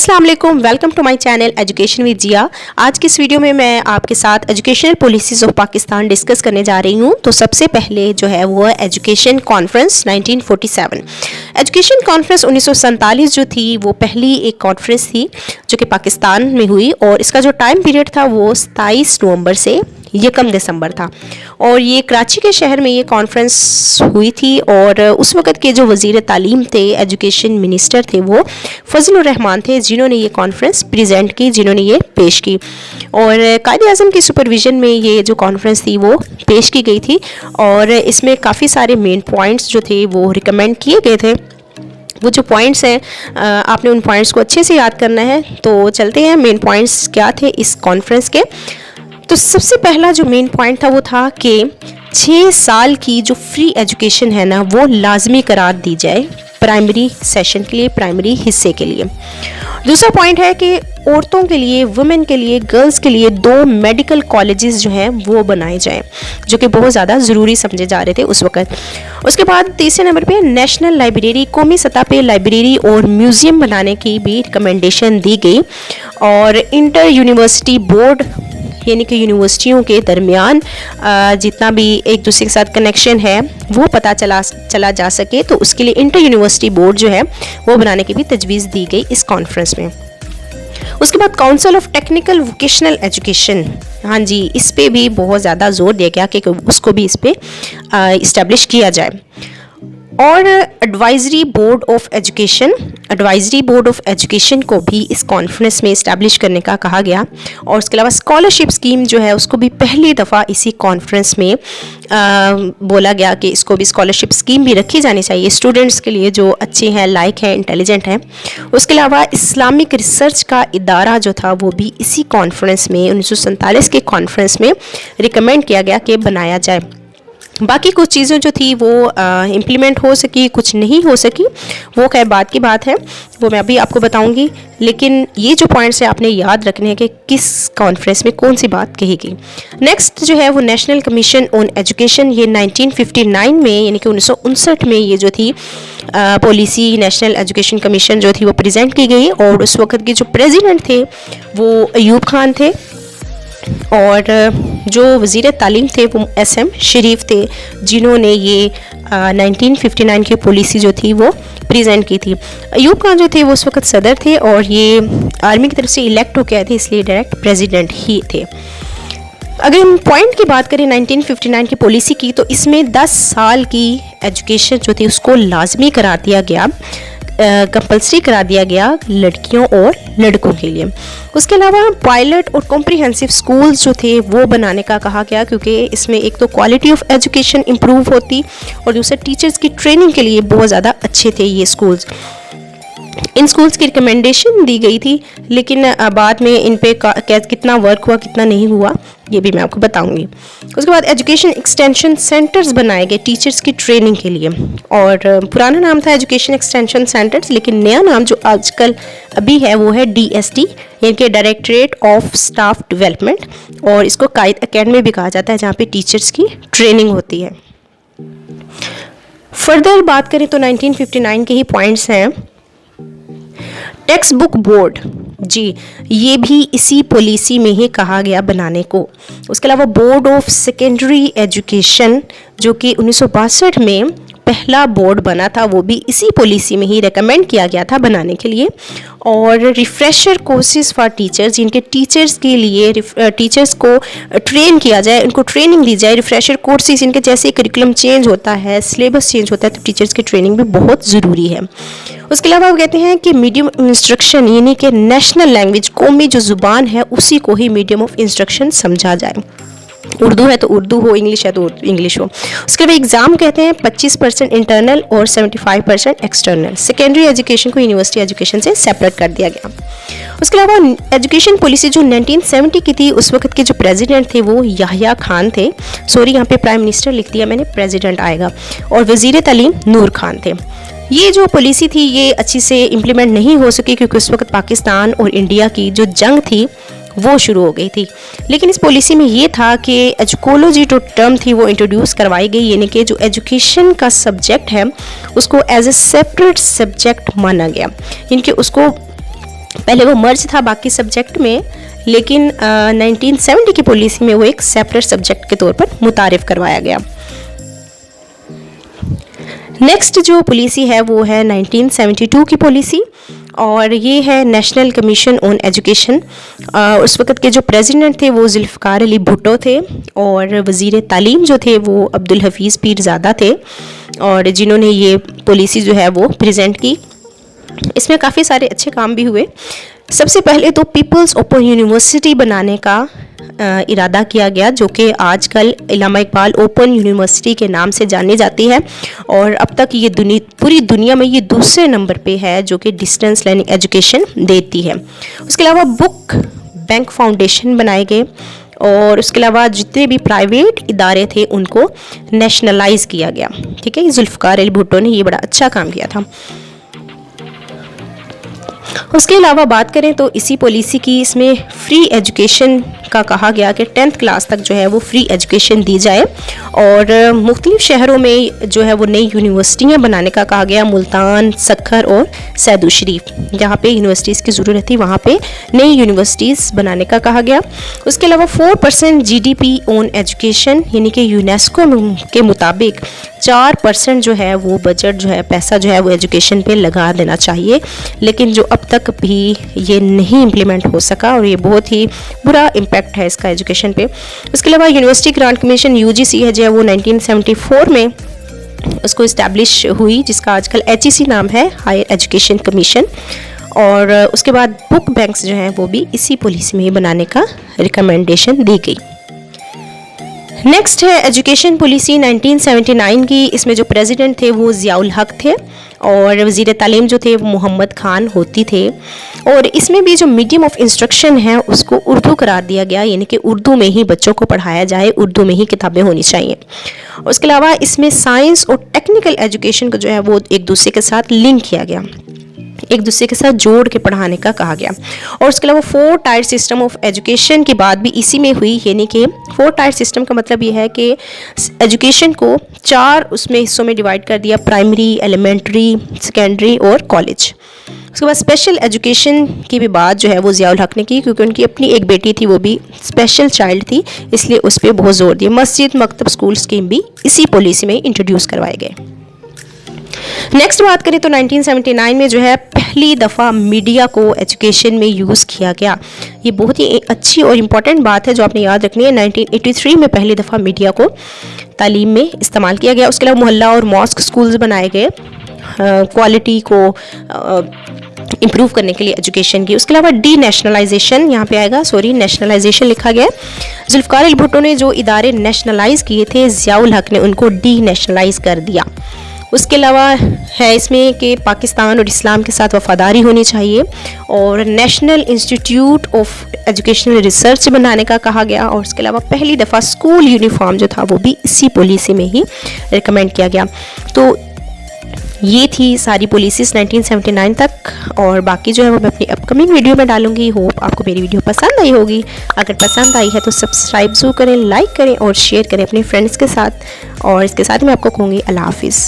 अस्सलाम वालेकुम, welcome to my channel education with Zia. आज की इस वीडियो में मैं आपके साथ educational policies of Pakistan discuss करने जा रही हूँ। तो सबसे पहले जो है वो एजुकेशन कॉन्फ्रेंस 1947। एजुकेशन कॉन्फ्रेंस 1947 जो थी वो पहली एक कॉन्फ्रेंस थी जो कि पाकिस्तान में हुई और इसका जो टाइम पीरियड था वो 27 नवंबर से 1 दिसंबर था और ये कराची के शहर में ये कॉन्फ्रेंस हुई थी। और उस वक़्त के जो वज़ीर तालीम थे, एजुकेशन मिनिस्टर थे, वो फजलुर रहमान थे जिन्होंने ये कॉन्फ्रेंस प्रेजेंट की, जिन्होंने ये पेश की। और कायद-ए-आज़म की सुपरविज़न में ये जो कॉन्फ्रेंस थी वो पेश की गई थी और इसमें काफ़ी सारे मेन पॉइंट्स जो थे वो रिकमेंड किए गए थे। वो जो पॉइंट्स हैं आपने उन पॉइंट्स को अच्छे से याद करना है। तो चलते हैं मेन पॉइंट्स क्या थे इस कॉन्फ्रेंस के। तो सबसे पहला जो मेन पॉइंट था वो था कि 6 साल की जो फ्री एजुकेशन है ना वो लाजमी करार दी जाए प्राइमरी सेशन के लिए, प्राइमरी हिस्से के लिए। दूसरा पॉइंट है कि औरतों के लिए, वुमेन के लिए, गर्ल्स के लिए 2 मेडिकल कॉलेजेस जो हैं वो बनाए जाएं, जो कि बहुत ज़्यादा ज़रूरी समझे जा रहे थे उस वक़्त। उसके बाद तीसरे नंबर पे नेशनल लाइब्रेरी, कौमी सतह पे लाइब्रेरी और म्यूज़ियम बनाने की भी रिकमेंडेशन दी गई। और इंटर यूनिवर्सिटी बोर्ड यानी कि यूनिवर्सिटियों के दरमियान जितना भी एक दूसरे के साथ कनेक्शन है वो पता चला जा सके, तो उसके लिए इंटर यूनिवर्सिटी बोर्ड जो है वो बनाने की भी तजवीज़ दी गई इस कॉन्फ्रेंस में। उसके बाद council of technical vocational education, हाँ जी, इस पे भी बहुत ज़्यादा जोर दिया गया कि उसको भी इस पे इस्टेब्लिश किया जाए। और advisory board of education, advisory board of education को भी इस कॉन्फ्रेंस में इस्टेब्लिश करने का कहा गया। और उसके अलावा स्कॉलरशिप स्कीम जो है उसको भी पहली दफ़ा इसी कॉन्फ्रेंस में बोला गया कि इसको भी स्कॉलरशिप स्कीम भी रखी जानी चाहिए स्टूडेंट्स के लिए जो अच्छे हैं, लायक हैं, इंटेलिजेंट हैं। उसके अलावा इस्लामिक रिसर्च का इदारा जो था वो भी इसी कॉन्फ्रेंस में 1947 के कॉन्फ्रेंस में रिकमेंड किया गया कि बनाया जाए। बाकी कुछ चीज़ें जो थी वो इम्प्लीमेंट हो सकी, कुछ नहीं हो सकी, वो खैर बात की बात है, वो मैं अभी आपको बताऊंगी। लेकिन ये जो पॉइंट्स हैं आपने याद रखने हैं कि किस कॉन्फ्रेंस में कौन सी बात कही गई। नेक्स्ट जो है वो नेशनल कमीशन ऑन एजुकेशन, ये 1959 में यानी कि 1959 में ये जो थी पॉलिसी नेशनल एजुकेशन कमीशन जो थी वो प्रेजेंट की गई। और उस वक़्त के जो प्रेसिडेंट थे वो अयूब खान थे और जो वज़ीर तालीम थे वो SM शरीफ थे, जिन्होंने ये 1959 की पॉलिसी जो थी वो प्रेजेंट की थी। अयूब खान जो थे वो उस वक़्त सदर थे और ये आर्मी की तरफ से इलेक्ट होके आए थे, इसलिए डायरेक्ट प्रेसिडेंट ही थे। अगर हम पॉइंट की बात करें 1959 की पॉलिसी की, तो इसमें 10 साल की एजुकेशन जो थी उसको लाजमी करार दिया गया, कंपल्सरी करा दिया गया लड़कियों और लड़कों के लिए। उसके अलावा पायलट और कॉम्प्रिहेंसिव स्कूल्स जो थे वो बनाने का कहा गया, क्योंकि इसमें एक तो क्वालिटी ऑफ एजुकेशन इम्प्रूव होती और दूसरा टीचर्स की ट्रेनिंग के लिए बहुत ज़्यादा अच्छे थे ये स्कूल्स। इन स्कूल्स की रिकमेंडेशन दी गई थी, लेकिन बाद में इन पे कितना वर्क हुआ कितना नहीं हुआ ये भी मैं आपको बताऊंगी। उसके बाद एजुकेशन एक्सटेंशन सेंटर्स बनाए गए टीचर्स की ट्रेनिंग के लिए, और पुराना नाम था एजुकेशन एक्सटेंशन सेंटर्स, लेकिन नया नाम जो आजकल अभी है वो है DST यानी कि डायरेक्टरेट ऑफ स्टाफ डेवलपमेंट, और इसको कायद एकेडमी भी कहा जाता है जहाँ पे टीचर्स की ट्रेनिंग होती है। फर्दर बात करें तो 1959 के ही पॉइंट्स हैं। टेक्स्ट बुक बोर्ड, जी, ये भी इसी पॉलिसी में ही कहा गया बनाने को। उसके अलावा बोर्ड ऑफ सेकेंडरी एजुकेशन जो कि 1962 में पहला बोर्ड बना था, वो भी इसी पॉलिसी में ही रेकमेंड किया गया था बनाने के लिए। और रिफ्रेशर कोर्सेज फॉर टीचर्स, जिनके टीचर्स के लिए टीचर्स को ट्रेन किया जाए, उनको ट्रेनिंग दी जाए। रिफ्रेशर कोर्सेज इनके जैसे करिकुलम चेंज होता है, सिलेबस चेंज होता है, तो टीचर्स की ट्रेनिंग भी बहुत ज़रूरी है। उसके अलावा वो कहते हैं कि मीडियम ऑफ इंस्ट्रक्शन यानी कि नेशनल लैंग्वेज, कौमी जो ज़ुबान है उसी को ही मीडियम ऑफ इंस्ट्रक्शन समझा जाए। उर्दू है तो उर्दू हो, इंग्लिश है तो इंग्लिश हो। उसके बाद एग्ज़ाम कहते हैं 25% इंटरनल और 75% एक्सटर्नल। सेकेंडरी एजुकेशन को यूनिवर्सिटी एजुकेशन से सेपरेट कर दिया गया। उसके अलावा एजुकेशन पॉलिसी जो 1970 की थी, उस वक्त के जो प्रेसिडेंट थे वो याहिया खान थे, सॉरी यहाँ पे प्राइम मिनिस्टर लिख दिया मैंने, प्रेसिडेंट आएगा, और वज़ीर तालीम नूर खान थे। ये जो पॉलिसी थी ये अच्छी से इम्प्लीमेंट नहीं हो सकी क्योंकि उस वक्त पाकिस्तान और इंडिया की जो जंग थी वो शुरू हो गई थी। लेकिन इस पॉलिसी में ये था कि एजुकोलॉजी जो टर्म थी वो इंट्रोड्यूस करवाई गई, यानी कि जो एजुकेशन का सब्जेक्ट है उसको एज ए सेपरेट सब्जेक्ट माना गया, यानी कि उसको पहले वो मर्ज था बाकी सब्जेक्ट में, लेकिन 1970 की पॉलिसी में वो एक सेपरेट सब्जेक्ट के तौर पर मुतारिफ करवाया गया। नेक्स्ट जो पॉलिसी है वो है 1972 की पॉलिसी, और ये है नेशनल कमीशन ऑन एजुकेशन। उस वक़्त के जो प्रेसिडेंट थे वो जुल्फ़िकार अली भुट्टो थे, और वज़ीर तालीम जो थे वो अब्दुल हफीज़ पीरज़ादा थे, और जिन्होंने ये पॉलिसी जो है वो प्रेजेंट की। इसमें काफ़ी सारे अच्छे काम भी हुए। सबसे पहले तो पीपल्स ओपन यूनिवर्सिटी बनाने का इरादा किया गया, जो कि आजकल इल्लामा इकबाल ओपन यूनिवर्सिटी के नाम से जानी जाती है, और अब तक ये पूरी दुनिया में ये दूसरे नंबर पे है जो कि डिस्टेंस लर्निंग एजुकेशन देती है। उसके अलावा बुक बैंक फाउंडेशन बनाए गए, और उसके अलावा जितने भी प्राइवेट इदारे थे उनको नेशनलाइज किया गया। ठीक है, जुल्फ़िकार अली भुट्टो ने ये बड़ा अच्छा काम किया था। उसके अलावा बात करें तो इसी पॉलिसी की, इसमें फ्री एजुकेशन का कहा गया कि 10th क्लास तक जो है वो फ्री एजुकेशन दी जाए, और मुख्तलिफ शहरों में जो है वो नई यूनिवर्सिटियाँ बनाने का कहा गया। मुल्तान, सक्खर और सैदू शरीफ, जहाँ पे यूनिवर्सिटीज़ की ज़रूरत थी वहाँ पे नई यूनिवर्सिटीज़ बनाने का कहा गया। उसके अलावा 4% GDP ऑन एजुकेशन, यानी कि यूनेस्को के मुताबिक 4% जो है वो बजट जो है, पैसा जो है वो एजुकेशन पे लगा देना चाहिए, लेकिन जो अब तक भी ये नहीं इम्प्लीमेंट हो सका, और ये बहुत ही बुरा इम्पैक्ट है इसका एजुकेशन पे। उसके अलावा यूनिवर्सिटी ग्रांट कमीशन UGC है जो है वो 1974 में उसको इस्टेब्लिश हुई, जिसका आजकल HEC नाम है, हायर एजुकेशन कमीशन। और उसके बाद बुक बैंक्स जो हैं वो भी इसी पॉलिसी में ही बनाने का रिकमेंडेशन दी गई। नेक्स्ट है एजुकेशन पॉलिसी 1979 की। इसमें जो प्रेसिडेंट थे वो ज़ियाउल हक थे, और वज़ीर तालीम जो थे वो मोहम्मद खान होती थे, और इसमें भी जो मीडियम ऑफ इंस्ट्रक्शन है उसको उर्दू करार दिया गया, यानी कि उर्दू में ही बच्चों को पढ़ाया जाए, उर्दू में ही किताबें होनी चाहिए। उसके अलावा इसमें साइंस और टेक्निकल एजुकेशन को जो है वो एक दूसरे के साथ लिंक किया गया, एक दूसरे के साथ जोड़ के पढ़ाने का कहा गया। और उसके अलावा 4 टायर सिस्टम ऑफ एजुकेशन की बात भी इसी में हुई, यानी कि 4 टायर सिस्टम का मतलब ये है कि एजुकेशन को 4 उसमें हिस्सों में डिवाइड कर दिया, प्राइमरी, एलिमेंट्री, सेकेंडरी और कॉलेज। उसके बाद स्पेशल एजुकेशन की भी बात जो है वो ज़ियाउल हक ने की, क्योंकि उनकी अपनी एक बेटी थी, वो भी स्पेशल चाइल्ड थी, इसलिए उस पर बहुत जोर दिया। मस्जिद, मकतब, स्कूल स्कीम भी इसी पॉलिसी में इंट्रोड्यूस करवाए गए। नेक्स्ट बात करें तो 1979 में जो है पहली दफ़ा मीडिया को एजुकेशन में यूज़ किया गया। ये बहुत ही अच्छी और इम्पॉर्टेंट बात है जो आपने याद रखनी है। 1983 में पहली दफ़ा मीडिया को तालीम में इस्तेमाल किया गया। उसके अलावा मोहल्ला और मॉस्क स्कूल्स बनाए गए क्वालिटी को इम्प्रूव करने के लिए एजुकेशन की। उसके अलावा डी नेशनलाइजेशन, यहाँ पे आएगा सॉरी नेशनलाइजेशन लिखा गया। जुल्फ़िकार अली भुट्टो ने जो इदारे नेशनलाइज किए थे, ज़ियाउल हक ने उनको डी नेशनलाइज कर दिया। उसके अलावा है इसमें कि पाकिस्तान और इस्लाम के साथ वफादारी होनी चाहिए, और national institute of educational research बनाने का कहा गया। और उसके अलावा पहली दफ़ा स्कूल यूनिफॉर्म जो था वो भी इसी पॉलिसी में ही रिकमेंड किया गया। तो ये थी सारी पॉलिसीज़ 1979 तक, और बाकी जो है वो मैं अपनी अपकमिंग वीडियो में डालूंगी। होप आपको मेरी वीडियो पसंद आई होगी। अगर पसंद आई है तो सब्सक्राइब ज़रूर करें, लाइक करें और शेयर करें अपने फ्रेंड्स के साथ। और इसके साथ मैं आपको कहूँगी अल्लाह हाफिज़।